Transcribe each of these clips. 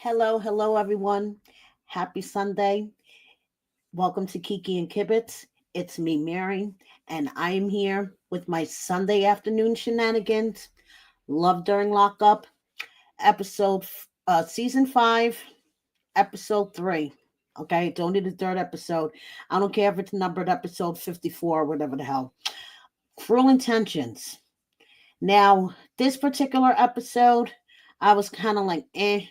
Hello, everyone. Happy Sunday. Welcome to Kiki and Kibitz. It's me, Mary, and I am here with my Sunday afternoon shenanigans. Love During Lockup, season 5, episode 3. Okay, don't need a third episode. I don't care if it's numbered episode 54 or whatever the hell. Cruel Intentions. Now, this particular episode, I was kind of like, eh.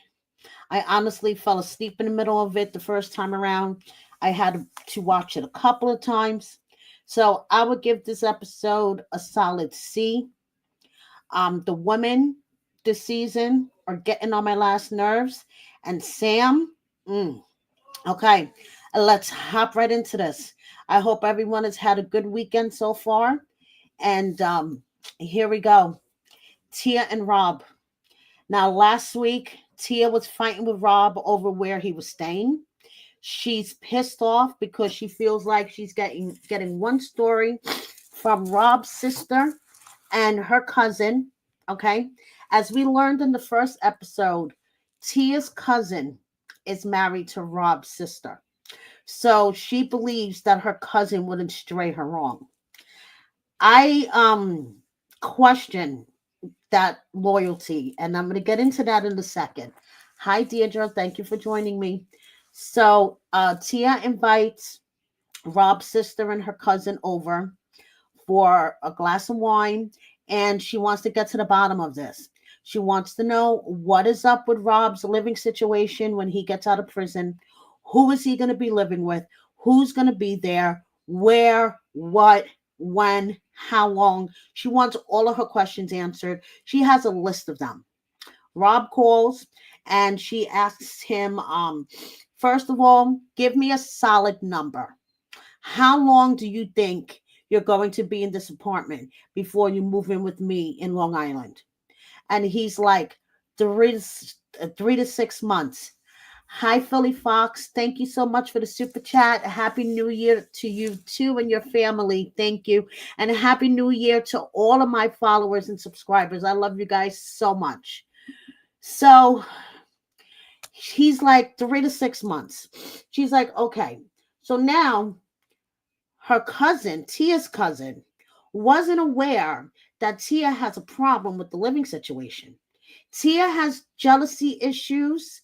I honestly fell asleep in the middle of it the first time around. I had to watch it a couple of times. So I would give this episode a solid C. The women this season are getting on my last nerves. And Sam, mm, okay, let's hop right into this. I hope everyone has had a good weekend so far. And here we go. Tia and Rob. Now, last week, Tia was fighting with Rob over where he was staying. She's pissed off because she feels like she's getting one story from Rob's sister and her cousin. Okay. As we learned in the first episode, Tia's cousin is married to Rob's sister. So she believes that her cousin wouldn't stray her wrong. I question that loyalty, and I'm going to get into that in a second. Hi, Deirdre. Thank you for joining me. So, Tia invites Rob's sister and her cousin over for a glass of wine, and she wants to get to the bottom of this. She wants to know what is up with Rob's living situation when he gets out of prison. Who is he going to be living with? Who's going to be there? Where? What? When? How long? She wants all of her questions answered. She has a list of them. Rob calls and she asks him, first of all, give me a solid number. How long do you think you're going to be in this apartment before you move in with me in Long Island? And he's like, 3 to 6 months. Hi, Philly Fox. Thank you so much for the super chat. Happy New Year to you too and your family. Thank you. And a happy New Year to all of my followers and subscribers. I love you guys so much. So he's like 3 to 6 months. She's like, okay. So now her cousin, Tia's cousin, wasn't aware that Tia has a problem with the living situation. Tia has jealousy issues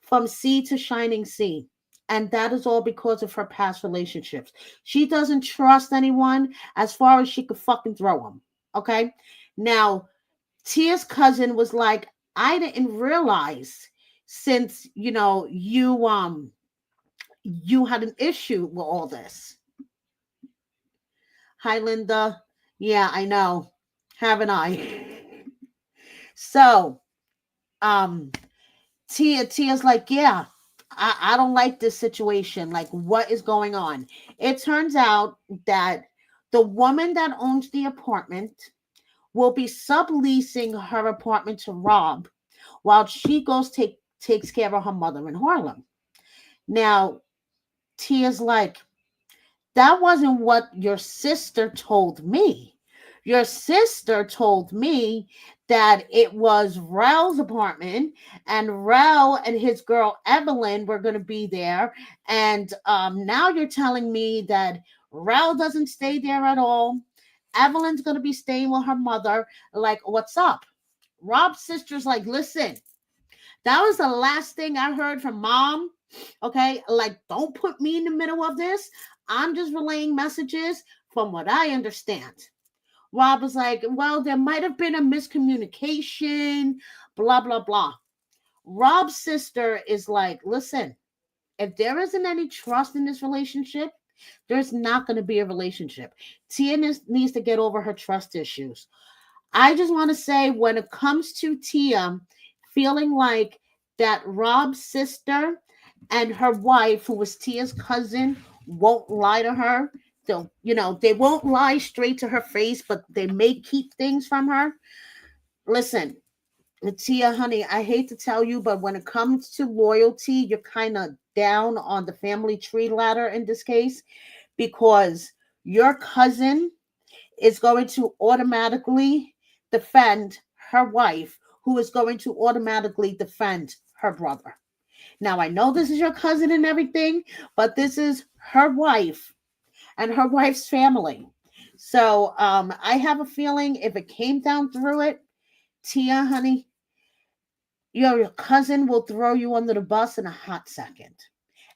from sea to shining sea. And that is all because of her past relationships. She doesn't trust anyone as far as she could fucking throw them. Okay. Now, Tia's cousin was like, I didn't realize since, you had an issue with all this. Hi, Linda. Yeah, I know. Haven't I? So, um, Tia's like, yeah, I don't like this situation. Like, what is going on? It turns out that the woman that owns the apartment will be subleasing her apartment to Rob while she takes care of her mother in Harlem. Now, Tia's like, that wasn't what your sister told me. Your sister told me that it was Rel's apartment and Rel and his girl Evelyn were going to be there. And now you're telling me that Rel doesn't stay there at all. Evelyn's going to be staying with her mother. Like, what's up? Rob's sister's like, listen, that was the last thing I heard from mom. Okay, like, don't put me in the middle of this. I'm just relaying messages from what I understand. Rob was like, well, there might have been a miscommunication, blah, blah, blah. Rob's sister is like, listen, if there isn't any trust in this relationship, there's not going to be a relationship. Tia needs to get over her trust issues. I just want to say, when it comes to Tia feeling like that Rob's sister and her wife, who was Tia's cousin, won't lie to her. They won't lie straight to her face, but they may keep things from her. Listen, Tia, honey, I hate to tell you, but when it comes to loyalty, you're kind of down on the family tree ladder in this case, because your cousin is going to automatically defend her wife, who is going to automatically defend her brother. Now, I know this is your cousin and everything, but this is her wife and her wife's family. So I have a feeling if it came down through it, Tia, honey, your cousin will throw you under the bus in a hot second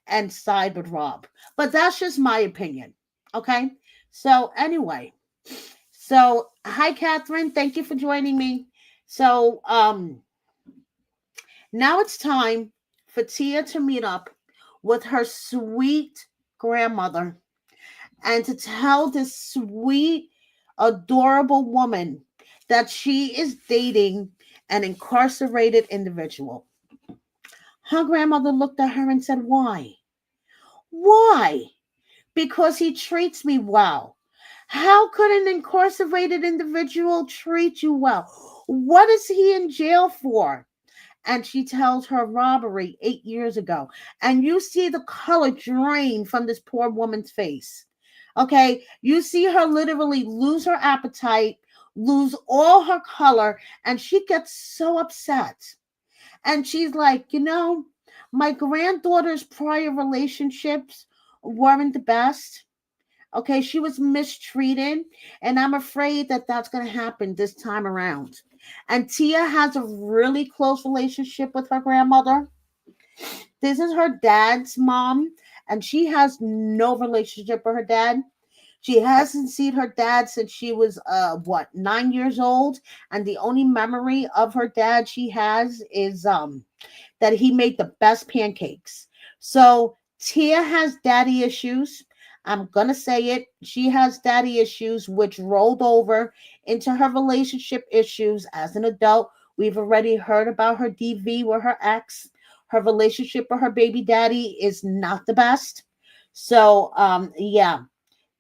and side with Rob. But that's just my opinion. Okay. So anyway, so hi Catherine, thank you for joining me. So now it's time for Tia to meet up with her sweet grandmother and to tell this sweet, adorable woman that she is dating an incarcerated individual. Her grandmother looked at her and said, why? Why? Because he treats me well. How could an incarcerated individual treat you well? What is he in jail for? And she tells her robbery 8 years ago. And you see the color drain from this poor woman's face. Okay. You see her literally lose her appetite, lose all her color, and she gets so upset. And she's like, my granddaughter's prior relationships weren't the best. Okay, she was mistreated, and I'm afraid that that's going to happen this time around. And Tia has a really close relationship with her grandmother. This is her dad's mom, and she has no relationship with her dad. She hasn't seen her dad since she was 9 years old, and the only memory of her dad she has is that he made the best pancakes. So Tia has daddy issues. I'm going to say it. She has daddy issues, which rolled over into her relationship issues as an adult. We've already heard about her DV with her ex. Her relationship with her baby daddy is not the best. So, yeah,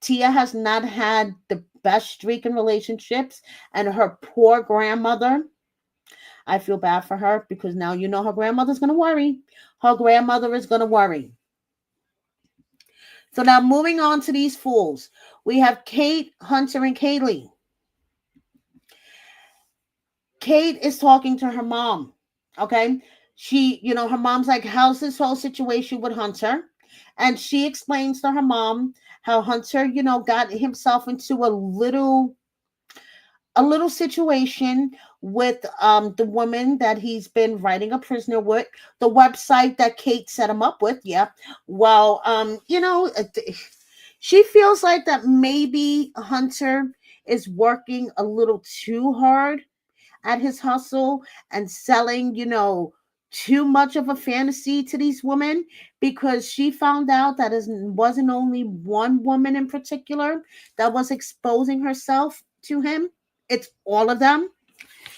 Tia has not had the best streak in relationships, and her poor grandmother, I feel bad for her because now her grandmother's going to worry. Her grandmother is going to worry. So now moving on to these fools. We have Kate, Hunter, and Kaylee. Kate is talking to her mom. Okay. Her mom's like, how's this whole situation with Hunter? And she explains to her mom how Hunter, got himself into a little situation with the woman that he's been writing a prisoner with, the website that Kate set him up with. Yeah. Well, she feels like that maybe Hunter is working a little too hard at his hustle and selling, too much of a fantasy to these women, because she found out that it wasn't only one woman in particular that was exposing herself to him. It's all of them.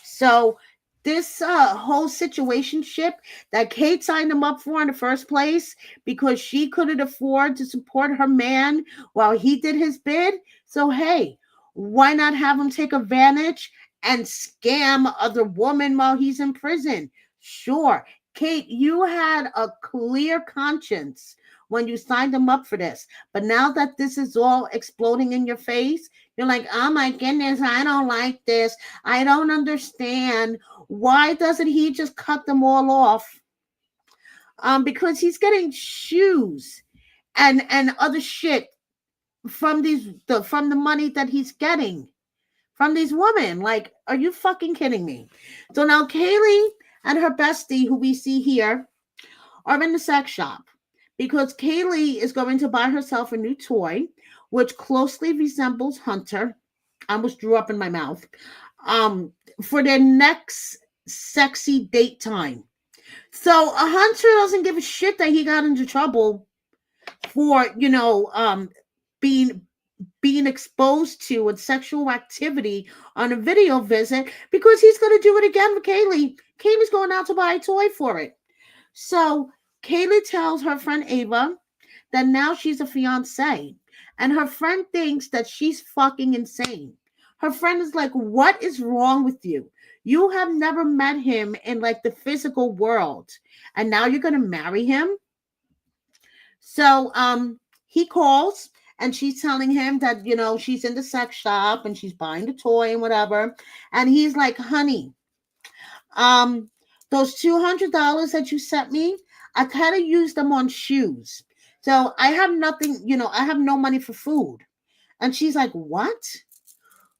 So this whole situationship that Kate signed him up for in the first place because she couldn't afford to support her man while he did his bid. So hey, why not have him take advantage and scam other women while he's in prison? Sure, Kate, you had a clear conscience when you signed him up for this. But now that this is all exploding in your face, you're like, oh my goodness, I don't like this. I don't understand. Why doesn't he just cut them all off? Because he's getting shoes and other shit from from the money that he's getting from these women. Like, are you fucking kidding me? So now Kaylee and her bestie, who we see here, are in the sex shop because Kaylee is going to buy herself a new toy, which closely resembles Hunter. I almost drew up in my mouth. For their next sexy date time. So a Hunter doesn't give a shit that he got into trouble for, being exposed to and sexual activity on a video visit, because he's going to do it again with Kaylee. Kaylee's going out to buy a toy for it. So Kaylee tells her friend Ava that now she's a fiance, and her friend thinks that she's fucking insane. Her friend is like, what is wrong with you? You have never met him in like the physical world, and now you're going to marry him? So he calls, and she's telling him that, she's in the sex shop and she's buying the toy and whatever. And he's like, honey, Those $200 that you sent me, I kind of used them on shoes. So I have nothing, I have no money for food. And she's like, what?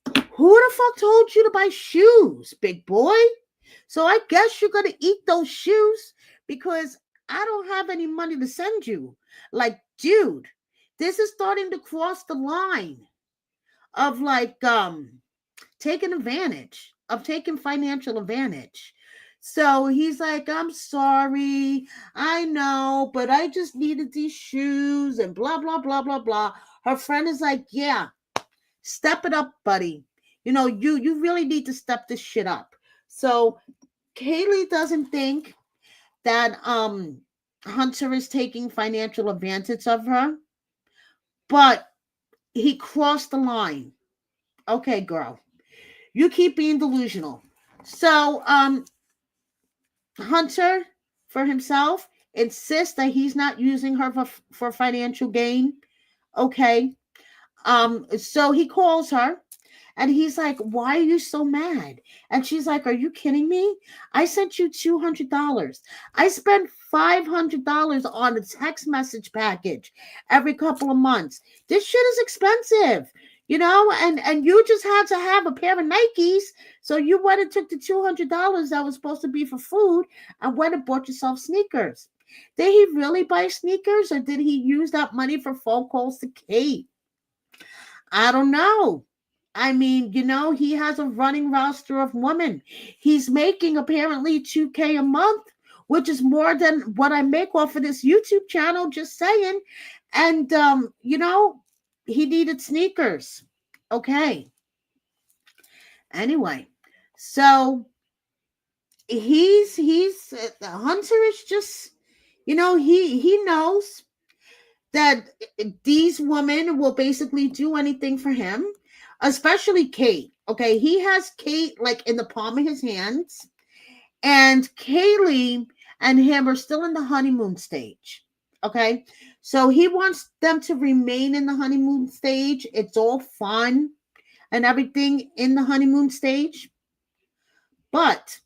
Who the fuck told you to buy shoes, big boy? So I guess you're going to eat those shoes because I don't have any money to send you. Like, dude, this is starting to cross the line of like taking advantage, of taking financial advantage. So he's like, I'm sorry, I know, but I just needed these shoes and blah, blah, blah, blah, blah. Her friend is like, yeah, step it up, buddy. You really need to step this shit up. So Kaylee doesn't think that Hunter is taking financial advantage of her, but he crossed the line. Okay, girl, you keep being delusional. So Hunter, for himself, insists that he's not using her for financial gain. Okay. So he calls her and he's like, why are you so mad? And she's like, are you kidding me? I sent you $200. I spent $500 on a text message package every couple of months. This shit is expensive, and you just had to have a pair of Nikes. So you went and took the $200 that was supposed to be for food and went and bought yourself sneakers. Did he really buy sneakers or did he use that money for phone calls to Kate? I don't know. I mean, he has a running roster of women. He's making apparently $2K a month, which is more than what I make off of this YouTube channel, just saying. And, he needed sneakers. Okay. Anyway, so Hunter is just, he knows that these women will basically do anything for him, especially Kate. Okay, he has Kate like in the palm of his hands, and Kaylee and him are still in the honeymoon stage. Okay, so he wants them to remain in the honeymoon stage. It's all fun and everything in the honeymoon stage, but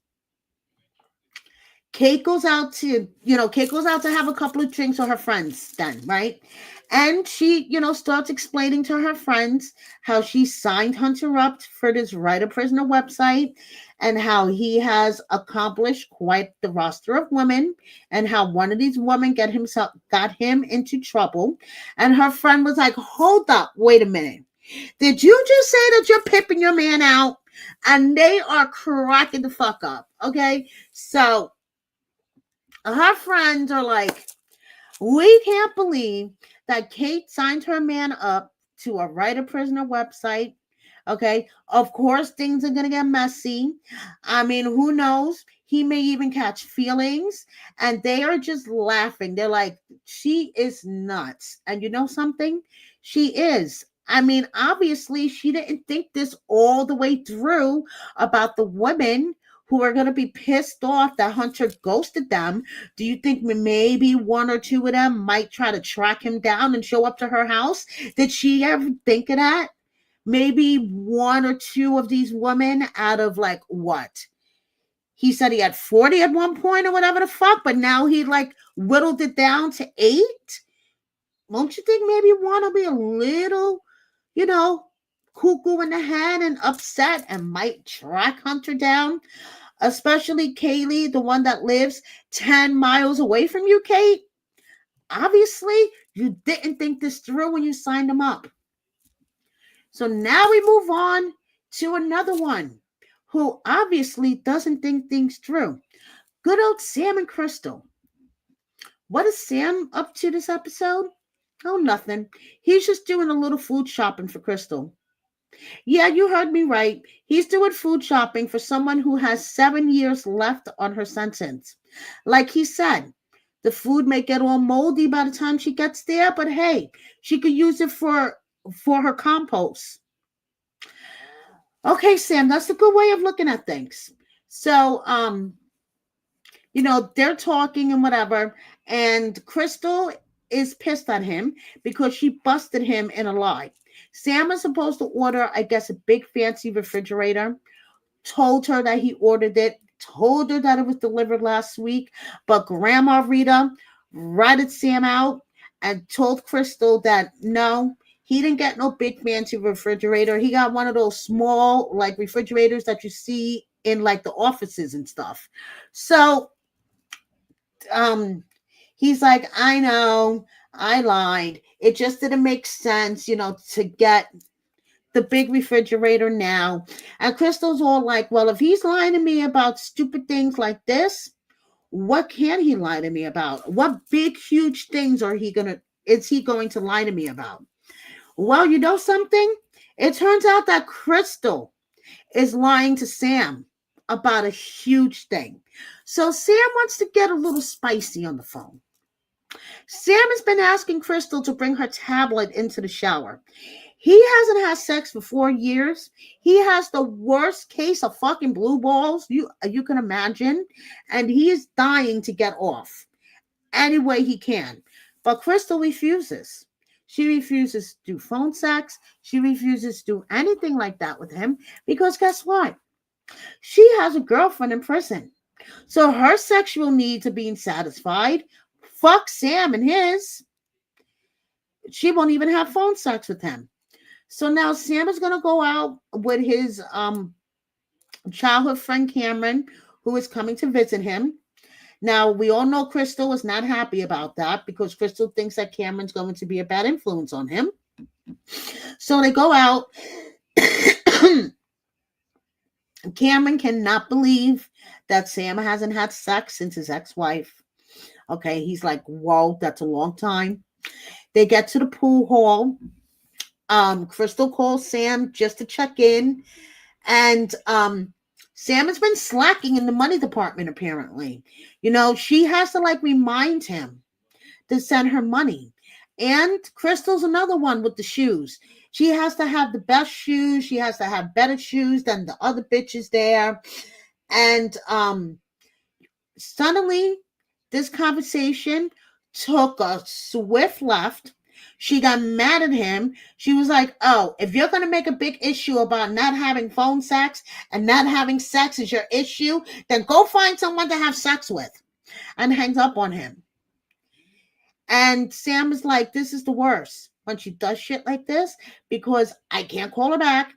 Kate goes out to have a couple of drinks with her friends then, right? And she, starts explaining to her friends how she signed Hunter up for this Writer Prisoner website and how he has accomplished quite the roster of women and how one of these women got him into trouble. And her friend was like, hold up, wait a minute. Did you just say that you're pimping your man out? And they are cracking the fuck up, okay? So her friends are like, we can't believe that Kate signed her man up to a Writer Prisoner website. Okay. Of course, things are going to get messy. I mean, who knows? He may even catch feelings. And they are just laughing. They're like, she is nuts. And you know something? She is. I mean, obviously, she didn't think this all the way through about the women who are going to be pissed off that Hunter ghosted them. Do you think maybe one or two of them might try to track him down and show up to her house? Did she ever think of that? Maybe one or two of these women out of like what? He said he had 40 at one point or whatever the fuck, but now he like whittled it down to 8. Won't you think maybe one will be a little, cuckoo in the head and upset and might track Hunter down? Especially Kaylee, the one that lives 10 miles away from you, Kate. Obviously, you didn't think this through when you signed him up. So now we move on to another one who obviously doesn't think things through. Good old Sam and Crystal. What is Sam up to this episode? Oh, nothing. He's just doing a little food shopping for Crystal. Yeah, you heard me right. He's doing food shopping for someone who has 7 years left on her sentence. Like he said, the food may get all moldy by the time she gets there, but hey, she could use it for her compost. Okay, Sam, that's a good way of looking at things. So, they're talking and whatever, and Crystal is pissed at him because she busted him in a lie. Sam was supposed to order, I guess, a big fancy refrigerator, told her that he ordered it told her that it was delivered last week, but Grandma Rita ratted Sam out and told Crystal that no, he didn't get no big fancy refrigerator. He got one of those small, like, refrigerators that you see in, like, the offices and stuff. So, um, he's like, I know, I lied. It just didn't make sense, to get the big refrigerator now. And Crystal's all like, well, if he's lying to me about stupid things like this, what can he lie to me about? What big, huge things is he going to lie to me about? Well, you know something? It turns out that Crystal is lying to Sam about a huge thing. So Sam wants to get a little spicy on the phone. Sam has been asking Crystal to bring her tablet into the shower. He hasn't had sex for 4 years. He has the worst case of fucking blue balls you can imagine, and he is dying to get off any way he can. But Crystal refuses. She refuses to do phone sex. She refuses to do anything like that with him because guess what? She has a girlfriend in prison. So her sexual needs are being satisfied. Fuck Sam and his. She won't even have phone sex with him. So now Sam is going to go out with his childhood friend Cameron, who is coming to visit him. Now, we all know Crystal is not happy about that because Crystal thinks that Cameron's going to be a bad influence on him. So they go out. Cameron cannot believe that Sam hasn't had sex since his ex-wife. Okay, he's like, whoa, that's a long time. They get to the pool hall. Crystal calls Sam just to check in. And Sam has been slacking in the money department, apparently. She has to remind him to send her money. And Crystal's another one with the shoes. She has to have the best shoes. She has to have better shoes than the other bitches there. And suddenly, this conversation took a swift left. She got mad at him. She was like, oh, if you're going to make a big issue about not having phone sex and not having sex is your issue, then go find someone to have sex with, and hangs up on him. And Sam is like, this is the worst when she does shit like this because I can't call her back.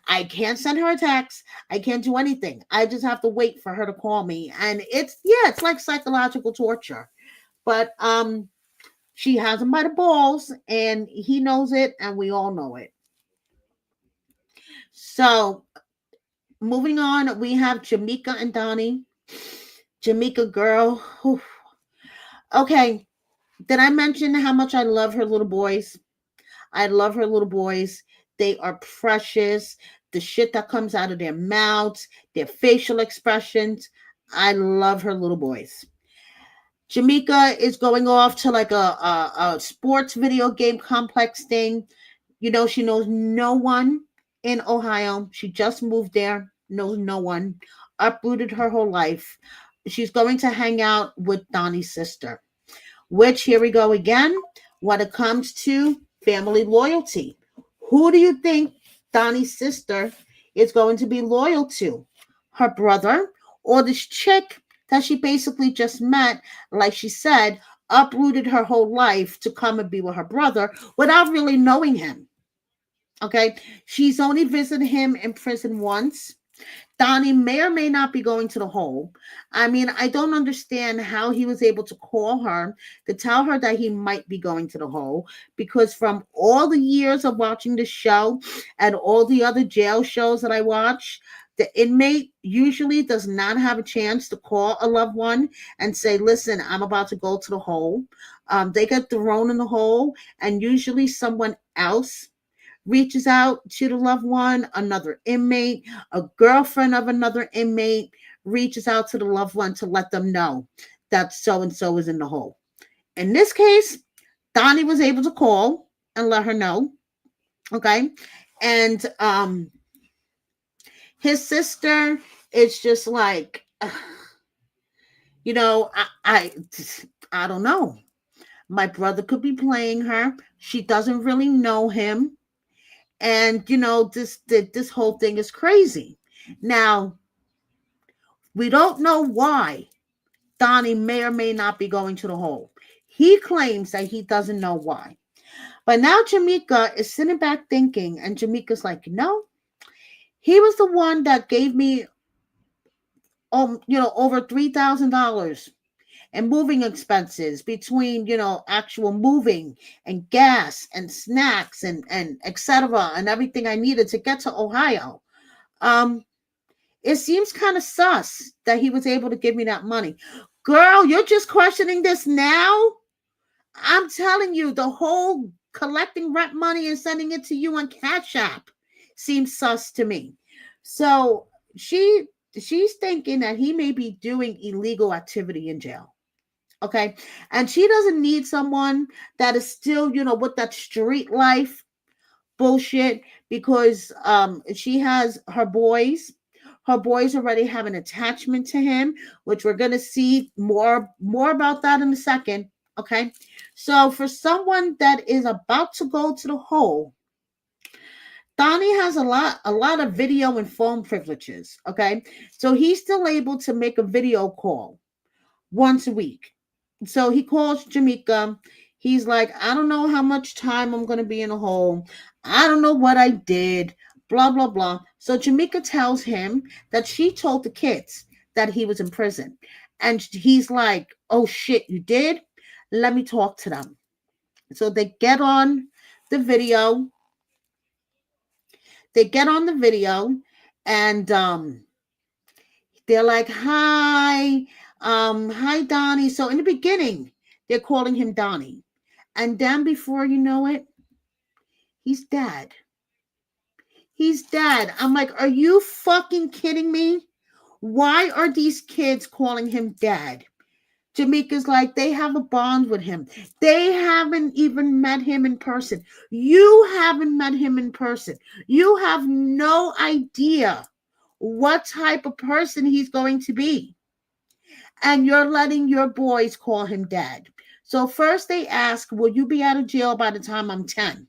I can't send her a text. I can't do anything. I just have to wait for her to call me. And it's like psychological torture. But she has him by the balls, and he knows it, and we all know it. So, moving on, we have Jamaica and Donnie. Jamaica girl. Whew. Okay, did I mention how much I love her little boys? I love her little boys. They are precious. The shit that comes out of their mouths, their facial expressions. I love her little boys. Jamaica is going off to like a sports video game complex thing. She knows no one in Ohio. She just moved there, knows no one, uprooted her whole life. She's going to hang out with Donnie's sister, which here we go again when it comes to family loyalty. Who do you think Donnie's sister is going to be loyal to? Her brother or this chick that she basically just met, like she said, uprooted her whole life to come and be with her brother without really knowing him. Okay, she's only visited him in prison once. Donnie may or may not be going to the hole. I mean, I don't understand how he was able to call her to tell her that he might be going to the hole, because from all the years of watching the show and all the other jail shows that I watch, the inmate usually does not have a chance to call a loved one and say, listen, I'm about to go to the hole. They get thrown in the hole, and usually someone else reaches out to the loved one. Another inmate, a girlfriend of another inmate reaches out to the loved one to let them know that so-and-so is in the hole. In this case, Donnie was able to call and let her know. Okay. And his sister is just like, I don't know. My brother could be playing her. She doesn't really know him. And this whole thing is crazy. Now, We don't know why Donnie may or may not be going to the hole. He claims that he doesn't know why. But now Jamaica is sitting back thinking, and Jamaica's like, no, he was the one that gave me, over $3,000 and moving expenses between, actual moving and gas and snacks and etc. and everything I needed to get to Ohio. Um, it seems kind of sus that he was able to give me that money. Girl, you're just questioning this now? I'm telling you, the whole collecting rent money and sending it to you on Cash App seems sus to me. So she's thinking that he may be doing illegal activity in jail. Okay. And she doesn't need someone that is still, with that street life bullshit, because she has her boys. Her boys already have an attachment to him, which we're gonna see more about that in a second. Okay. So for someone that is about to go to the hole, Donnie has a lot of video and phone privileges. Okay. So he's still able to make a video call once a week. So he calls Jamaica. He's like, I don't know how much time I'm going to be in a hole. I don't know what I did. Blah, blah, blah. So Jamaica tells him that she told the kids that he was in prison. And he's like, oh shit, you did? Let me talk to them. So they get on the video. They get on the video and they're like, hi Donnie. So in the beginning, they're calling him Donnie. And then before you know it, he's dead. He's dead. I'm like, are you fucking kidding me? Why are these kids calling him dad? Jamaica's like, they have a bond with him. They haven't even met him in person. You haven't met him in person. You have no idea what type of person he's going to be. And you're letting your boys call him dad. So first they ask, will you be out of jail by the time I'm 10?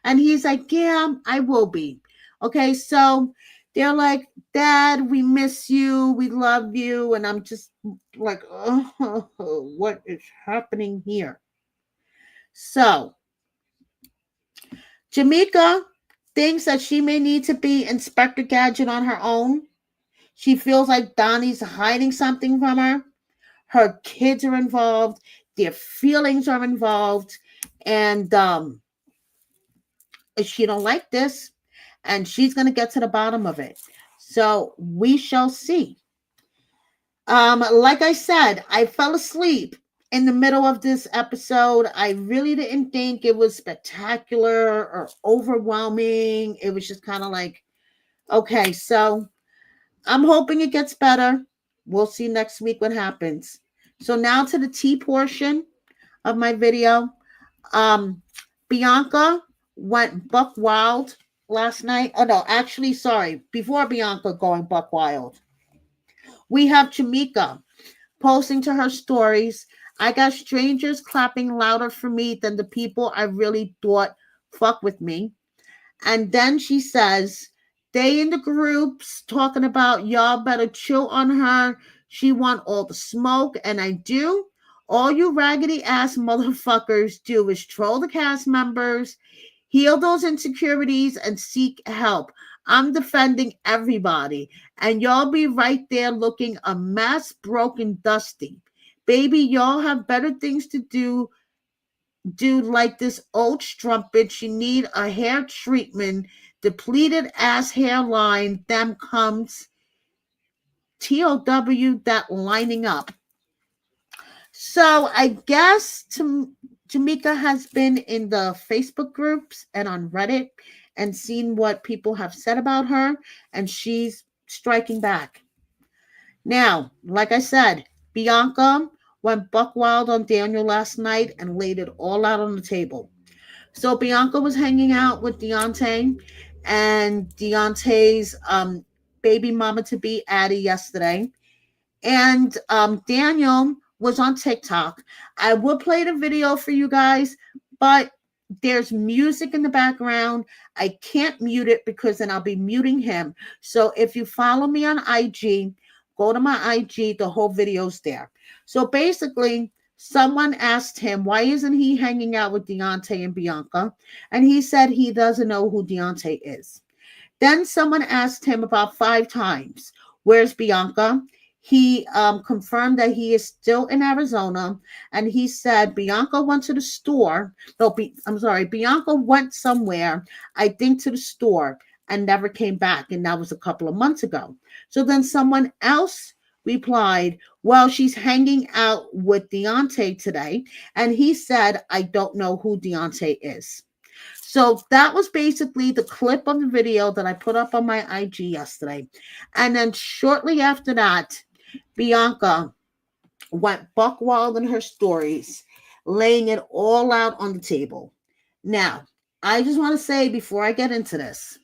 And he's like, yeah, I will be. Okay, so they're like, Dad, we miss you. We love you. And I'm just like, oh, what is happening here? So Jamaica thinks that she may need to be Inspector Gadget on her own. She feels like Donnie's hiding something from her. Her kids are involved. Their feelings are involved. And she don't like this. And she's going to get to the bottom of it. So we shall see. Like I said, I fell asleep in the middle of this episode. I really didn't think it was spectacular or overwhelming. It was just kind of like, okay, so I'm hoping it gets better. We'll see next week what happens. So now to the tea portion of my video. Bianca went buck wild last night. Oh no, actually, sorry. Before Bianca going buck wild, we have Jamaica posting to her stories. I got strangers clapping louder for me than the people I really thought fuck with me. And then she says, they in the groups talking about y'all better chill on her. She want all the smoke, and I do. All you raggedy ass motherfuckers do is troll the cast members, heal those insecurities, and seek help. I'm defending everybody, and y'all be right there looking a mess, broken, dusty. Baby, y'all have better things to do like this old strumpet. She need a hair treatment, depleted ass hairline. Them comes TOW that lining up. So I guess Jamaica has been in the Facebook groups and on Reddit and seen what people have said about her, and she's striking back. Now, like I said, Bianca went buck wild on Daniel last night and laid it all out on the table. So Bianca was hanging out with Deontay and Deontay's baby mama to be Addie yesterday. And Daniel was on TikTok. I will play the video for you guys, but there's music in the background. I can't mute it because then I'll be muting him. So if you follow me on IG, Go to my IG, the whole video's there. So basically, someone asked him, why isn't he hanging out with Deontay and Bianca? And he said he doesn't know who Deontay is. Then someone asked him about 5 times, where's Bianca? He confirmed that he is still in Arizona, and he said Bianca went to the store. No, I'm sorry, Bianca went somewhere, I think to the store, and never came back, and that was a couple of months ago. So then someone else replied, well, she's hanging out with Deontay today, and he said, I don't know who Deontay is. So that was basically the clip of the video that I put up on my IG yesterday. And then shortly after that, Bianca went buck wild in her stories, laying it all out on the table. Now, I just want to say before I get into this,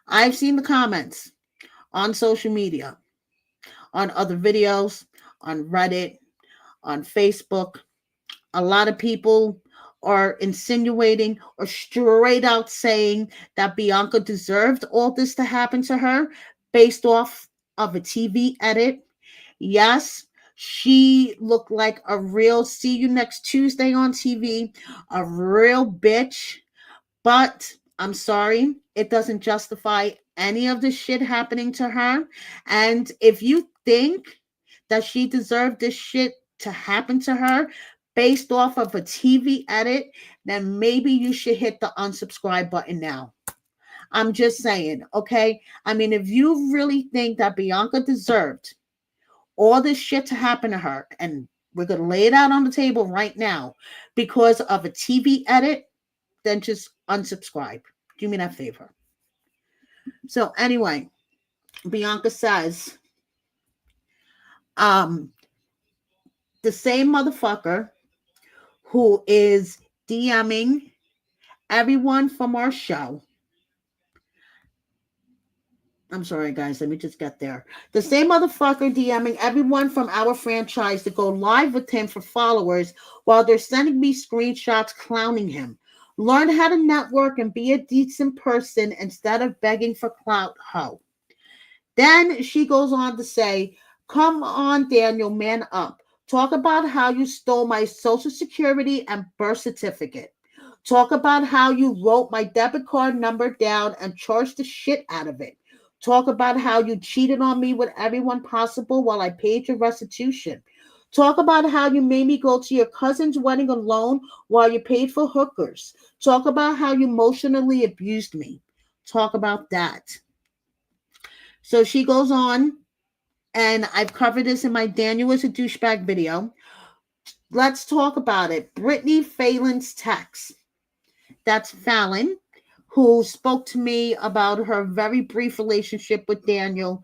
I've seen the comments on social media, on other videos, on Reddit, on Facebook. A lot of people are insinuating or straight out saying that Bianca deserved all this to happen to her based off of a TV edit. Yes, she looked like a real see you next Tuesday on TV, a real bitch. But I'm sorry, it doesn't justify any of the shit happening to her. And if you think that she deserved this shit to happen to her based off of a TV edit, then maybe you should hit the unsubscribe button now. I'm just saying, okay? I mean, if you really think that Bianca deserved all this shit to happen to her, and we're going to lay it out on the table right now because of a TV edit, then just unsubscribe. Do me that favor. So anyway, Bianca says, the same motherfucker who is DMing everyone from our show. I'm sorry, guys. Let me just get there. The same motherfucker DMing everyone from our franchise to go live with him for followers while they're sending me screenshots clowning him. Learn how to network and be a decent person instead of begging for clout, ho. Then she goes on to say, come on, Daniel, man up. Talk about how you stole my social security and birth certificate. Talk about how you wrote my debit card number down and charged the shit out of it. Talk about how you cheated on me with everyone possible while I paid your restitution. Talk about how you made me go to your cousin's wedding alone while you paid for hookers. Talk about how you emotionally abused me. Talk about that. So she goes on, and I've covered this in my Daniel is a douchebag video. Let's talk about it. Brittany Phelan's text. That's Fallon, who spoke to me about her very brief relationship with Daniel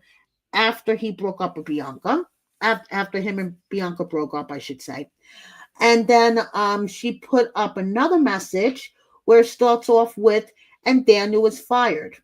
after he broke up with Bianca. After him and Bianca broke up, I should say. And then she put up another message where it starts off with, and Daniel was fired.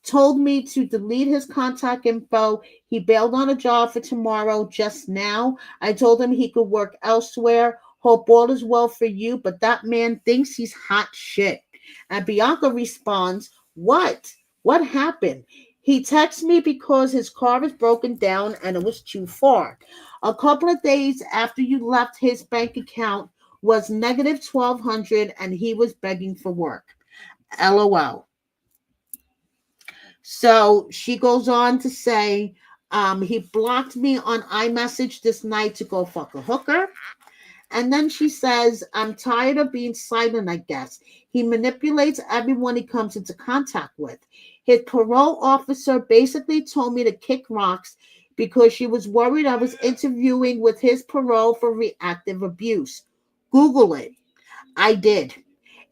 Told me to delete his contact info. He bailed on a job for tomorrow just now. I told him he could work elsewhere. Hope all is well for you, but that man thinks he's hot shit. And Bianca responds, what? What happened? He texted me because his car was broken down and it was too far. A couple of days after you left, his bank account was negative 1,200 and he was begging for work. LOL. So she goes on to say, he blocked me on iMessage this night to go fuck a hooker. And then she says, I'm tired of being silent, I guess. He manipulates everyone he comes into contact with. His parole officer basically told me to kick rocks because she was worried I was interviewing with his parole for reactive abuse. Google it. I did.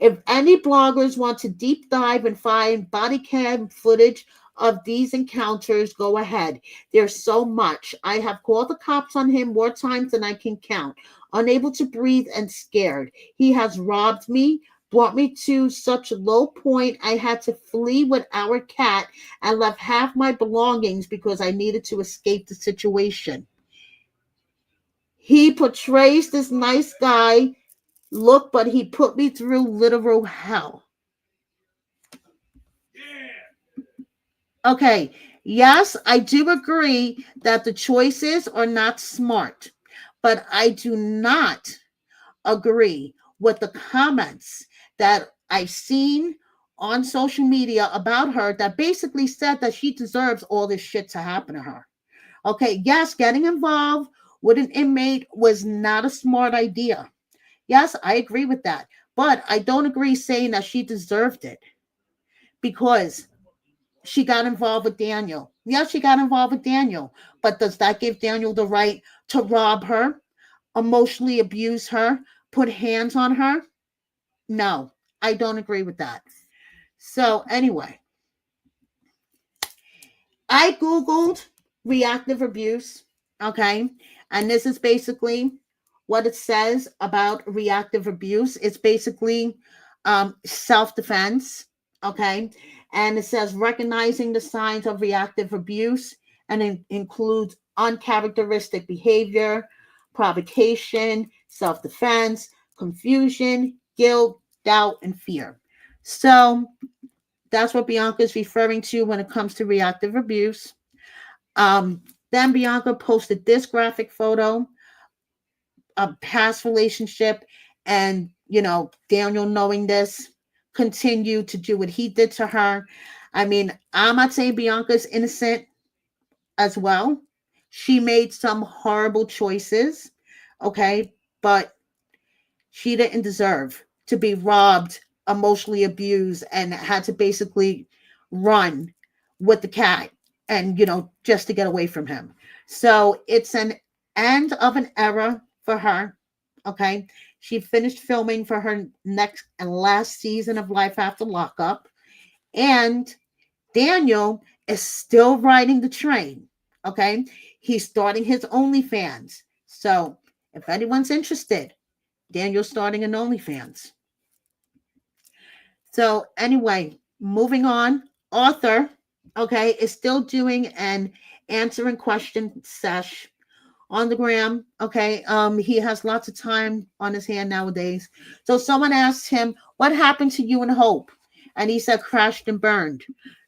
If any bloggers want to deep dive and find body cam footage of these encounters, go ahead. There's so much. I have called the cops on him more times than I can count. Unable to breathe and scared. He has robbed me, brought me to such a low point I had to flee with our cat and left half my belongings because I needed to escape the situation. He portrays this nice guy look, but he put me through literal hell. Okay, Yes, I do agree that the choices are not smart, but I do not agree with the comments that I've seen on social media about her that basically said that she deserves all this shit to happen to her. Okay, yes, getting involved with an inmate was not a smart idea. Yes, I agree with that. But I don't agree saying that she deserved it because she got involved with Daniel. Yes, she got involved with Daniel. But does that give Daniel the right to rob her, emotionally abuse her, put hands on her? No, I don't agree with that. So, anyway, I Googled reactive abuse, okay? And this is basically what it says about reactive abuse. It's basically self defense, okay? And it says recognizing the signs of reactive abuse and it includes uncharacteristic behavior, provocation, self defense, confusion, guilt, doubt, and fear. So, that's what Bianca is referring to when it comes to reactive abuse. Um, then Bianca posted this graphic photo, a past relationship, and Daniel, knowing this, continued to do what he did to her. I mean, I'm not saying Bianca's innocent as well. She made some horrible choices, okay, but she didn't deserve to be robbed, emotionally abused, and had to basically run with the cat and, just to get away from him. So it's an end of an era for her. Okay. She finished filming for her next and last season of Life After Lockup. And Daniel is still riding the train. Okay. He's starting his OnlyFans. So if anyone's interested, Daniel's starting an OnlyFans. So anyway, moving on. Arthur, okay, is still doing an answering question sesh on the gram. Okay. He has lots of time on his hand nowadays. So someone asked him, what happened to you and Hope? And he said, crashed and burned.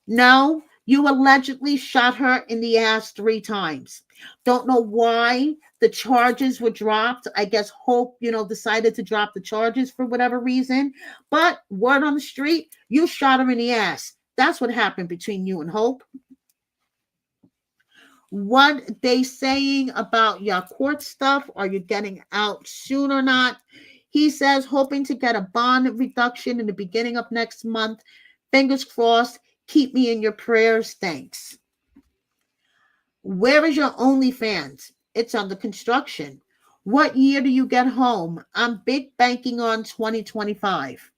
No, you allegedly shot her in the ass 3 times. Don't know why the charges were dropped. I guess Hope, decided to drop the charges for whatever reason. But word on the street, you shot her in the ass. That's what happened between you and Hope. What they saying about your court stuff? Are you getting out soon or not? He says hoping to get a bond reduction in the beginning of next month. Fingers crossed. Keep me in your prayers. Thanks. Where is your OnlyFans? It's under construction. What year do you get home? I'm big banking on 2025.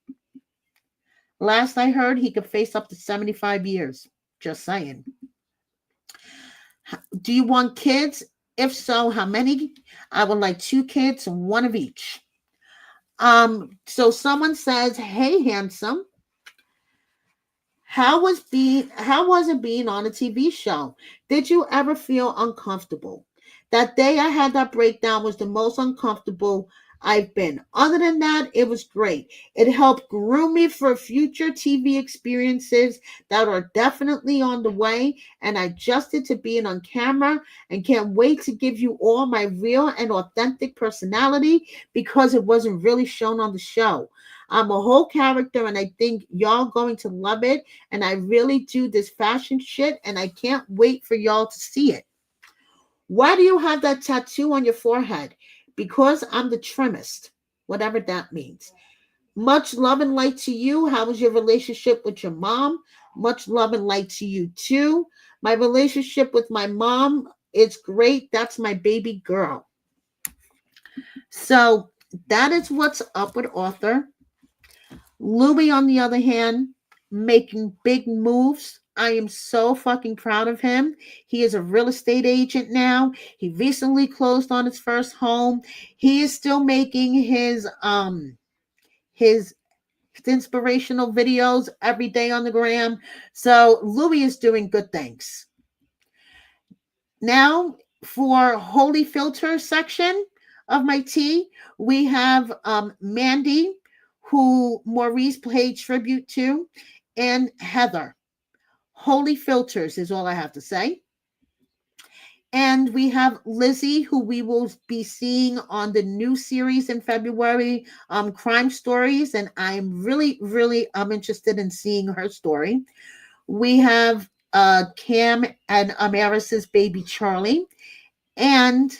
Last I heard, he could face up to 75 years. Just saying. Do you want kids? If so, how many? I would like 2 kids, one of each. So someone says, "Hey, handsome, how was it being on a TV show? Did you ever feel uncomfortable? That day I had that breakdown was the most uncomfortable I've been. Other than that, it was great. It helped groom me for future TV experiences that are definitely on the way, and I adjusted to being on camera and can't wait to give you all my real and authentic personality because it wasn't really shown on the show. I'm a whole character and I think y'all going to love it. And I really do this fashion shit and I can't wait for y'all to see it. Why do you have that tattoo on your forehead? Because I'm the trimmest, whatever that means. Much love and light to you. How was your relationship with your mom? Much love and light to you too. My relationship with my mom is great. That's my baby girl. So that is what's up with Arthur. Louis, on the other hand, making big moves. I am so fucking proud of him. He is a real estate agent now. He recently closed on his first home. He is still making his inspirational videos every day on the gram. So Louis is doing good things. Now for Holy Filter section of my tea, we have Mandy, who Maurice paid tribute to, and Heather. Holy filters is all I have to say. And we have Lizzie, who we will be seeing on the new series in February, Crime Stories. And I'm really, really interested in seeing her story. We have Cam and Amaris's baby Charlie, and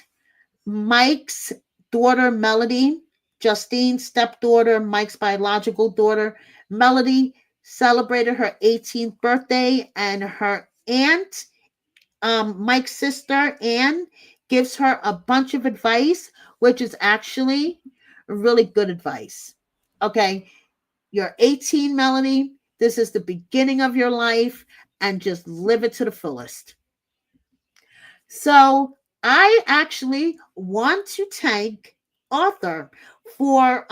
Mike's daughter Melody, Justine's stepdaughter, Mike's biological daughter Melody, celebrated her 18th birthday, and her aunt, Mike's sister Anne, gives her a bunch of advice, which is actually really good advice. Okay, you're 18, Melody. This is the beginning of your life, and just live it to the fullest. So I actually want to thank Arthur for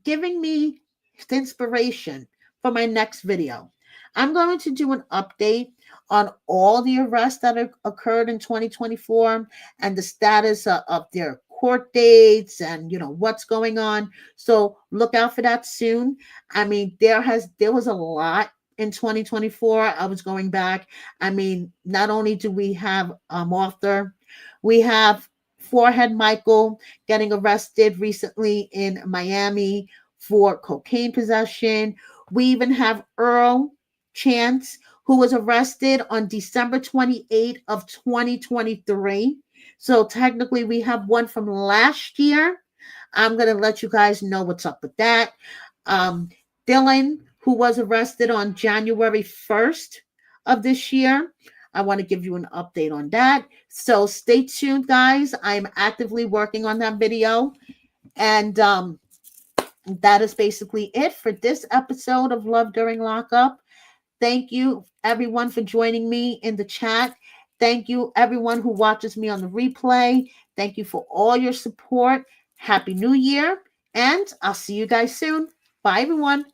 giving me inspiration for my next video. I'm going to do an update on all the arrests that occurred in 2024 and the status of their court dates and what's going on. So look out for that soon. I mean, there was a lot in 2024. I was going back. I mean, not only do we have Arthur, we have Forehead Michael getting arrested recently in Miami for cocaine possession. We even have Earl Chance, who was arrested on December 28th of 2023. So technically we have one from last year. I'm going to let you guys know what's up with that. Dylan, who was arrested on January 1st of this year. I want to give you an update on that. So stay tuned, guys. I'm actively working on that video. And that is basically it for this episode of Love During Lockup. Thank you, everyone, for joining me in the chat. Thank you, everyone who watches me on the replay. Thank you for all your support. Happy New Year. And I'll see you guys soon. Bye, everyone.